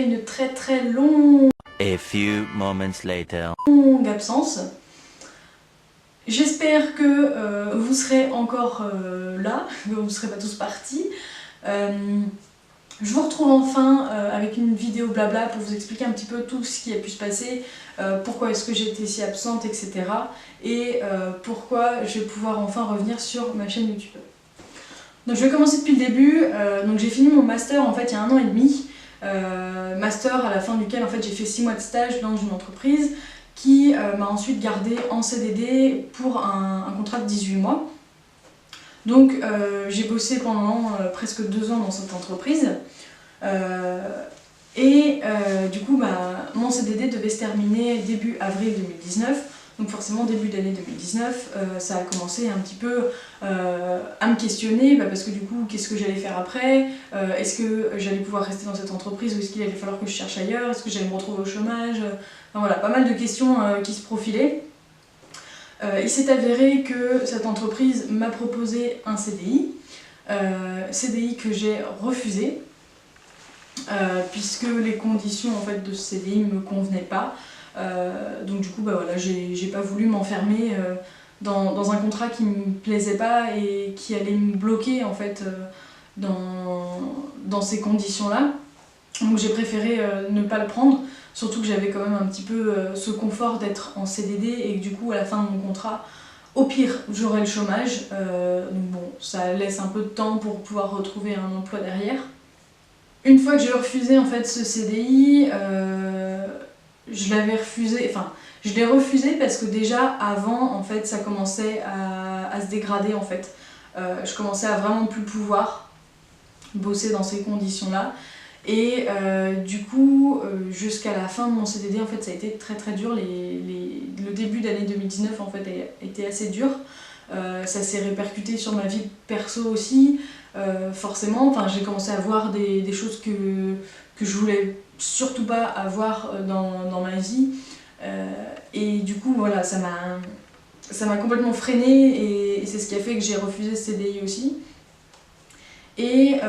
après une très longue A few moments later. absence. J'espère que vous serez encore là, que vous ne serez pas tous partis. Je vous retrouve enfin avec une vidéo blabla pour vous expliquer un petit peu tout ce qui a pu se passer, pourquoi est-ce que j'étais si absente, etc. Et pourquoi je vais pouvoir enfin revenir sur ma chaîne YouTube. Donc je vais commencer depuis le début. Donc j'ai fini mon master en fait il y a 1 an et demi. Master à la fin duquel en fait j'ai fait 6 mois de stage dans une entreprise qui m'a ensuite gardée en CDD pour un contrat de 18 mois. Donc j'ai bossé pendant presque 2 ans dans cette entreprise du coup mon CDD devait se terminer début avril 2019. Donc forcément début d'année 2019 ça a commencé un petit peu à me questionner parce que du coup qu'est-ce que j'allais faire après, est-ce que j'allais pouvoir rester dans cette entreprise ou est-ce qu'il allait falloir que je cherche ailleurs, est-ce que j'allais me retrouver au chômage, enfin, voilà, pas mal de questions qui se profilaient. Il s'est avéré que cette entreprise m'a proposé un CDI, CDI que j'ai refusé puisque les conditions en fait, de ce CDI ne me convenaient pas. Donc du coup voilà, j'ai pas voulu m'enfermer dans un contrat qui me plaisait pas et qui allait me bloquer en fait dans ces conditions là. Donc j'ai préféré ne pas le prendre, surtout que j'avais quand même un petit peu ce confort d'être en CDD et que du coup à la fin de mon contrat, au pire j'aurai le chômage, donc bon, ça laisse un peu de temps pour pouvoir retrouver un emploi derrière. Une fois que j'ai refusé en fait ce CDI, je l'avais refusé, enfin je l'ai refusé parce que déjà avant en fait ça commençait à se dégrader en fait. Je commençais à vraiment plus pouvoir bosser dans ces conditions là. Et du coup, jusqu'à la fin de mon CDD, en fait, ça a été très dur. Le début d'année 2019 en fait, a été assez dur. Ça s'est répercuté sur ma vie perso aussi, forcément. Enfin, j'ai commencé à voir des choses que je voulais surtout pas avoir dans ma vie. Et du coup, voilà, ça m'a complètement freinée et c'est ce qui a fait que j'ai refusé ce CDI aussi. Et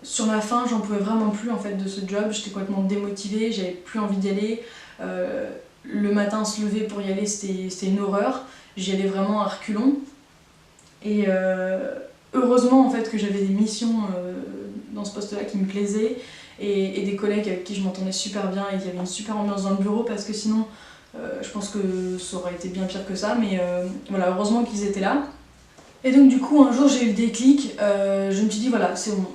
sur la fin, j'en pouvais vraiment plus en fait de ce job, j'étais complètement démotivée, j'avais plus envie d'y aller. Le matin, se lever pour y aller, c'était une horreur. J'y allais vraiment à reculons. Et heureusement en fait que j'avais des missions dans ce poste-là qui me plaisaient et des collègues avec qui je m'entendais super bien et qu'il y avait une super ambiance dans le bureau parce que sinon, je pense que ça aurait été bien pire que ça. Mais voilà, heureusement qu'ils étaient là. Et donc du coup un jour j'ai eu le déclic, je me suis dit voilà c'est bon,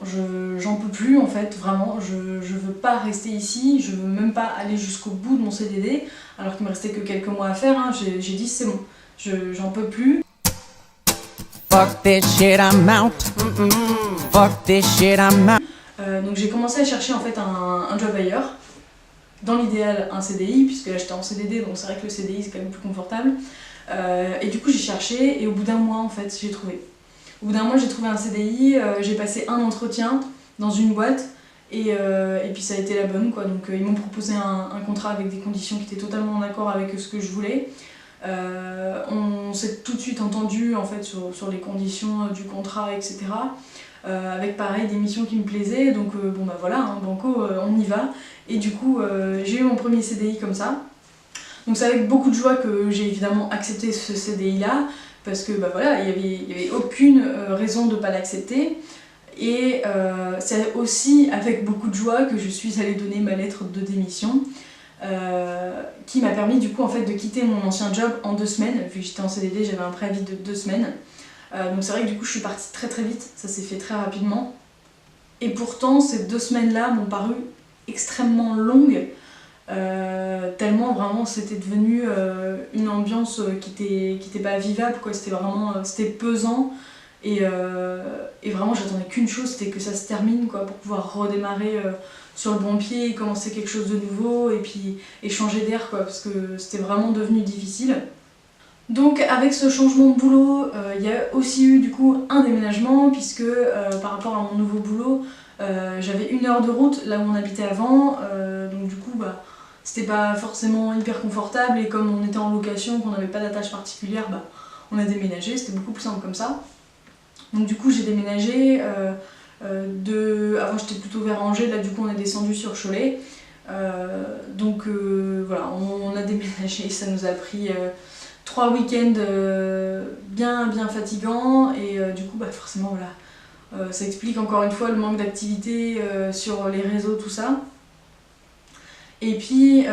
j'en peux plus en fait, vraiment, je veux pas rester ici, je veux même pas aller jusqu'au bout de mon CDD, alors qu'il me restait que quelques mois à faire, hein, j'ai dit c'est bon, j'en peux plus. Fuck this shit, I'm out. Fuck this shit, I'm out. Donc j'ai commencé à chercher en fait un job ailleurs, dans l'idéal un CDI, puisque là j'étais en CDD donc c'est vrai que le CDI c'est quand même plus confortable. Et du coup j'ai cherché et au bout d'un mois en fait j'ai trouvé. Au bout d'un mois j'ai trouvé un CDI, j'ai passé un entretien dans une boîte et puis ça a été la bonne quoi. Donc ils m'ont proposé un contrat avec des conditions qui étaient totalement en accord avec ce que je voulais. On s'est tout de suite entendu en fait sur les conditions du contrat, etc. Avec pareil des missions qui me plaisaient, donc bon bah voilà, hein, banco, on y va. Et du coup j'ai eu mon premier CDI comme ça. Donc c'est avec beaucoup de joie que j'ai évidemment accepté ce CDI là, parce que bah voilà, il y avait aucune raison de ne pas l'accepter. Et c'est aussi avec beaucoup de joie que je suis allée donner ma lettre de démission, qui m'a permis du coup en fait de quitter mon ancien job en 2 semaines, vu que j'étais en CDD, j'avais un préavis de 2 semaines. Donc c'est vrai que du coup je suis partie très vite, ça s'est fait très rapidement. Et pourtant ces 2 semaines là m'ont paru extrêmement longues. Tellement vraiment c'était devenu une ambiance qui était pas vivable quoi, c'était vraiment c'était pesant et vraiment j'attendais qu'une chose, c'était que ça se termine quoi, pour pouvoir redémarrer sur le bon pied et commencer quelque chose de nouveau et puis changer d'air quoi, parce que c'était vraiment devenu difficile. Donc avec ce changement de boulot, il y a aussi eu du coup un déménagement puisque par rapport à mon nouveau boulot, j'avais 1 heure de route là où on habitait avant, donc du coup bah c'était pas forcément hyper confortable et comme on était en location, qu'on n'avait pas d'attache particulière, bah, on a déménagé, c'était beaucoup plus simple comme ça. Donc du coup j'ai déménagé, Avant j'étais plutôt vers Angers, là du coup on est descendu sur Cholet. Voilà, on a déménagé, ça nous a pris 3 week-ends bien fatigants et du coup forcément voilà, ça explique encore une fois le manque d'activité sur les réseaux, tout ça. Et puis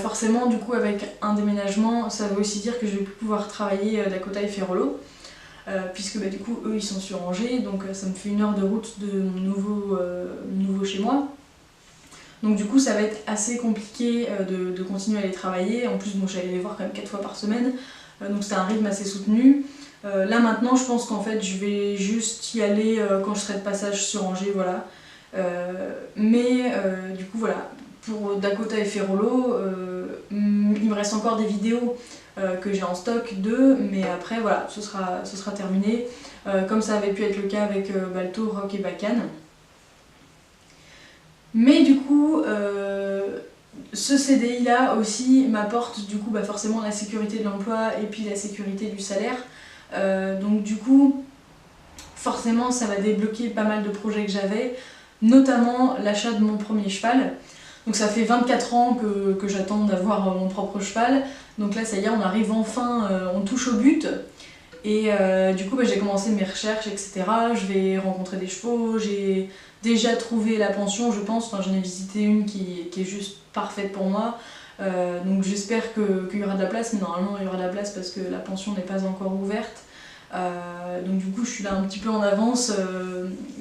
forcément du coup avec un déménagement, ça veut aussi dire que je vais plus pouvoir travailler Dakota et Ferrolo. Puisque du coup eux ils sont sur Angers, donc ça me fait 1 heure de route de mon nouveau chez moi. Donc du coup ça va être assez compliqué de continuer à aller travailler. En plus bon, j'allais les voir quand même 4 fois par semaine, donc c'était un rythme assez soutenu. Là maintenant je pense qu'en fait je vais juste y aller quand je serai de passage sur Angers, voilà. Du coup voilà, pour Dakota et Ferrolo, il me reste encore des vidéos que j'ai en stock d'eux, mais après voilà, ce sera terminé, comme ça avait pu être le cas avec Balto, Rock et Bacan. Mais du coup, ce CDI là aussi m'apporte du coup forcément la sécurité de l'emploi et puis la sécurité du salaire. Donc du coup, forcément ça va débloquer pas mal de projets que j'avais, notamment l'achat de mon premier cheval. Donc ça fait 24 ans que j'attends d'avoir mon propre cheval. Donc là ça y est, on arrive enfin, on touche au but. Et du coup j'ai commencé mes recherches, etc. Je vais rencontrer des chevaux, j'ai déjà trouvé la pension je pense, enfin j'en ai visité une qui est juste parfaite pour moi. Donc j'espère qu'il y aura de la place, mais normalement il y aura de la place parce que la pension n'est pas encore ouverte. Donc du coup je suis là un petit peu en avance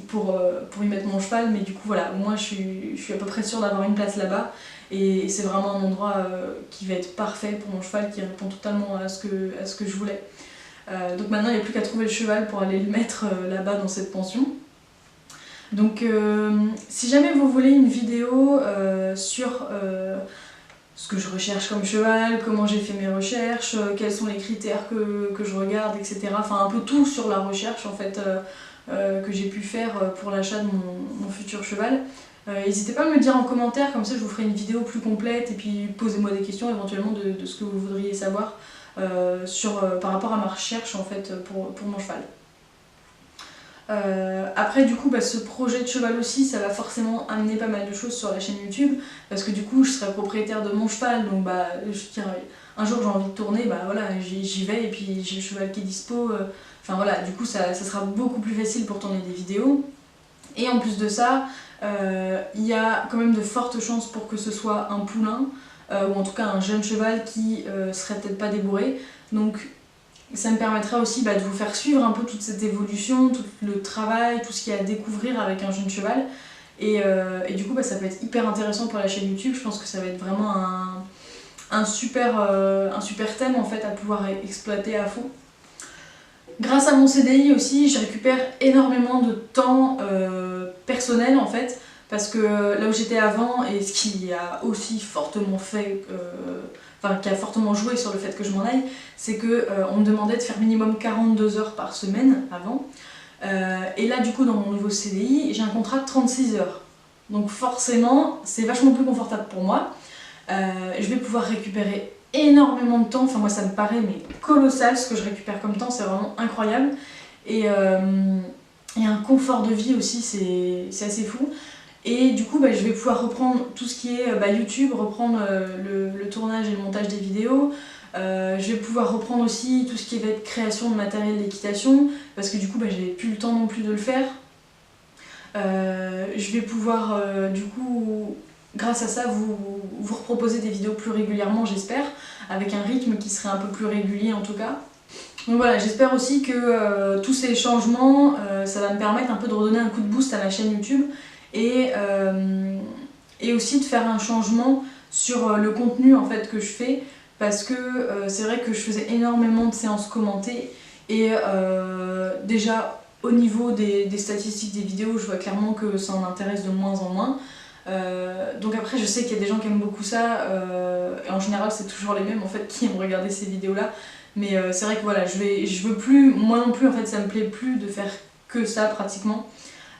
pour y mettre mon cheval, mais du coup voilà, moi je suis à peu près sûre d'avoir une place là-bas et c'est vraiment un endroit qui va être parfait pour mon cheval, qui répond totalement à ce que je voulais. Donc maintenant il n'y a plus qu'à trouver le cheval pour aller le mettre là-bas dans cette pension. Donc si jamais vous voulez une vidéo sur ce que je recherche comme cheval, comment j'ai fait mes recherches, quels sont les critères que je regarde, etc. Enfin un peu tout sur la recherche en fait que j'ai pu faire pour l'achat de mon futur cheval. N'hésitez pas à me le dire en commentaire, comme ça je vous ferai une vidéo plus complète et puis posez-moi des questions éventuellement de ce que vous voudriez savoir par rapport à ma recherche en fait pour mon cheval. Après du coup ce projet de cheval aussi ça va forcément amener pas mal de choses sur la chaîne YouTube, parce que du coup je serai propriétaire de mon cheval, donc un jour j'ai envie de tourner, voilà, j'y vais et puis j'ai le cheval qui est dispo, enfin voilà, du coup ça sera beaucoup plus facile pour tourner des vidéos. Et en plus de ça, il y a quand même de fortes chances pour que ce soit un poulain, ou en tout cas un jeune cheval qui serait peut-être pas débourré, donc ça me permettra aussi de vous faire suivre un peu toute cette évolution, tout le travail, tout ce qu'il y a à découvrir avec un jeune cheval. Et du coup ça peut être hyper intéressant pour la chaîne YouTube. Je pense que ça va être vraiment un super thème en fait à pouvoir exploiter à fond. Grâce à mon CDI aussi, je récupère énormément de temps personnel en fait, parce que là où j'étais avant, et ce qui a aussi fortement fait qui a fortement joué sur le fait que je m'en aille, c'est qu'on me demandait de faire minimum 42 heures par semaine avant. Et là du coup dans mon nouveau CDI, j'ai un contrat de 36 heures. Donc forcément, c'est vachement plus confortable pour moi. Je vais pouvoir récupérer énormément de temps, enfin moi ça me paraît mais colossal ce que je récupère comme temps, c'est vraiment incroyable. Et un confort de vie aussi, c'est assez fou. Et du coup je vais pouvoir reprendre tout ce qui est YouTube, reprendre le tournage et le montage des vidéos. Je vais pouvoir reprendre aussi tout ce qui va être création de matériel d'équitation, parce que du coup j'avais plus le temps non plus de le faire. Je vais pouvoir du coup, grâce à ça, vous reproposer des vidéos plus régulièrement, j'espère, avec un rythme qui serait un peu plus régulier en tout cas. Donc voilà, j'espère aussi que tous ces changements, ça va me permettre un peu de redonner un coup de boost à ma chaîne YouTube, et aussi de faire un changement sur le contenu en fait que je fais, parce que c'est vrai que je faisais énormément de séances commentées, et déjà au niveau des statistiques des vidéos, je vois clairement que ça en intéresse de moins en moins. Donc après je sais qu'il y a des gens qui aiment beaucoup ça, et en général c'est toujours les mêmes en fait qui aiment regarder ces vidéos là, mais c'est vrai que voilà, je veux plus, moi non plus en fait ça me plaît plus de faire que ça pratiquement.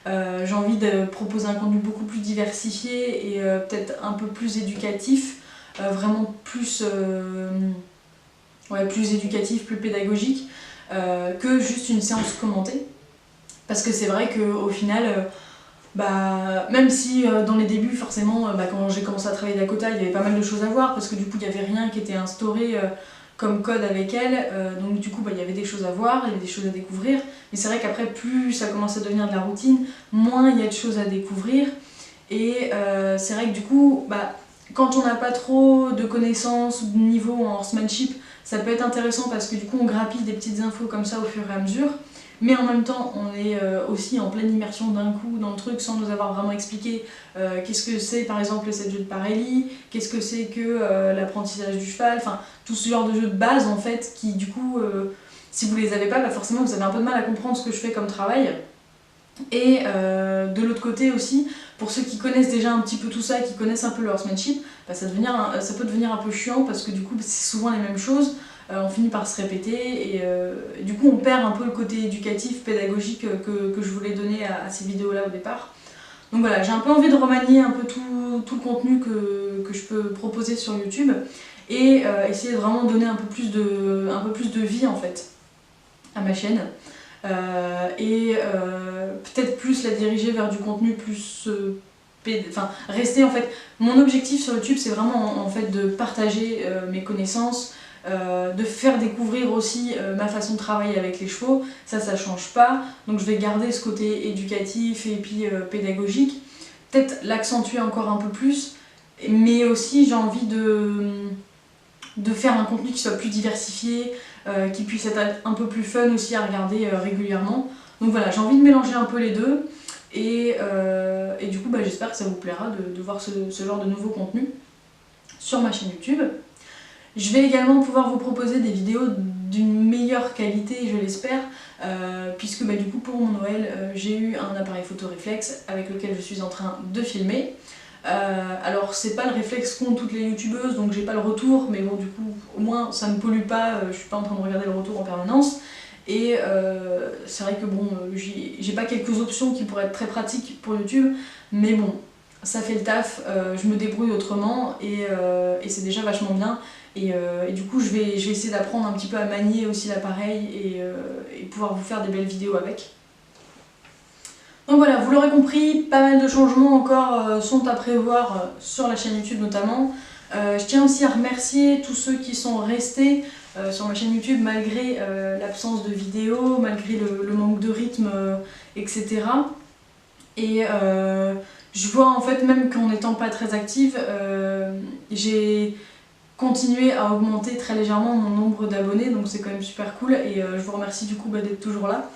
J'ai envie de proposer un contenu beaucoup plus diversifié et peut-être un peu plus éducatif, vraiment plus éducatif, plus pédagogique, que juste une séance commentée. Parce que c'est vrai qu'au final, même si dans les débuts forcément, quand j'ai commencé à travailler Dakota, il y avait pas mal de choses à voir parce que du coup il n'y avait rien qui était instauré comme code avec elle, donc du coup il y avait des choses à voir, il y avait des choses à découvrir, mais c'est vrai qu'après plus ça commence à devenir de la routine, moins il y a de choses à découvrir, et c'est vrai que du coup quand on n'a pas trop de connaissances ou de niveau en horsemanship, ça peut être intéressant parce que du coup on grappille des petites infos comme ça au fur et à mesure, mais en même temps on est aussi en pleine immersion d'un coup dans le truc sans nous avoir vraiment expliqué qu'est-ce que c'est par exemple le 7 jeux de Parelli, qu'est-ce que c'est que l'apprentissage du cheval, enfin tout ce genre de jeux de base en fait qui du coup si vous les avez pas, forcément vous avez un peu de mal à comprendre ce que je fais comme travail. Et de l'autre côté aussi, pour ceux qui connaissent déjà un petit peu tout ça et qui connaissent un peu le horsemanship, ça peut devenir un peu chiant parce que du coup c'est souvent les mêmes choses, on finit par se répéter et du coup on perd un peu le côté éducatif, pédagogique que je voulais donner à ces vidéos là au départ. Donc voilà, j'ai un peu envie de remanier un peu tout le contenu que je peux proposer sur YouTube et essayer de vraiment donner un peu plus de vie en fait à ma chaîne. Peut-être plus la diriger vers du contenu plus rester en fait. Mon objectif sur YouTube c'est vraiment en fait de partager mes connaissances, de faire découvrir aussi ma façon de travailler avec les chevaux, ça change pas, donc je vais garder ce côté éducatif et puis pédagogique, peut-être l'accentuer encore un peu plus, mais aussi j'ai envie de faire un contenu qui soit plus diversifié, qui puisse être un peu plus fun aussi à regarder régulièrement. Donc voilà, j'ai envie de mélanger un peu les deux et du coup j'espère que ça vous plaira de voir ce genre de nouveau contenu sur ma chaîne YouTube. Je vais également pouvoir vous proposer des vidéos d'une meilleure qualité, je l'espère, puisque du coup pour mon Noël, j'ai eu un appareil photo réflexe avec lequel je suis en train de filmer. Alors c'est pas le réflexe qu'ont toutes les youtubeuses, donc j'ai pas le retour, mais bon du coup au moins ça ne pollue pas, je suis pas en train de regarder le retour en permanence. Et c'est vrai que bon, j'ai pas quelques options qui pourraient être très pratiques pour YouTube, mais bon, ça fait le taf, je me débrouille autrement et c'est déjà vachement bien. Et du coup je vais essayer d'apprendre un petit peu à manier aussi l'appareil et pouvoir vous faire des belles vidéos avec. Donc voilà, vous l'aurez compris, pas mal de changements encore sont à prévoir sur la chaîne YouTube notamment. Je tiens aussi à remercier tous ceux qui sont restés sur ma chaîne YouTube malgré l'absence de vidéos, malgré le manque de rythme, etc. Et je vois en fait même qu'en n'étant pas très active, j'ai continué à augmenter très légèrement mon nombre d'abonnés, donc c'est quand même super cool et je vous remercie du coup d'être toujours là.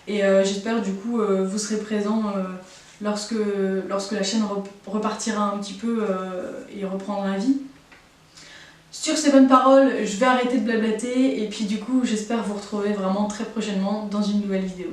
Et j'espère du coup vous serez présents lorsque la chaîne repartira un petit peu et reprendra vie. Sur ces bonnes paroles, je vais arrêter de blablater et puis du coup j'espère vous retrouver vraiment très prochainement dans une nouvelle vidéo.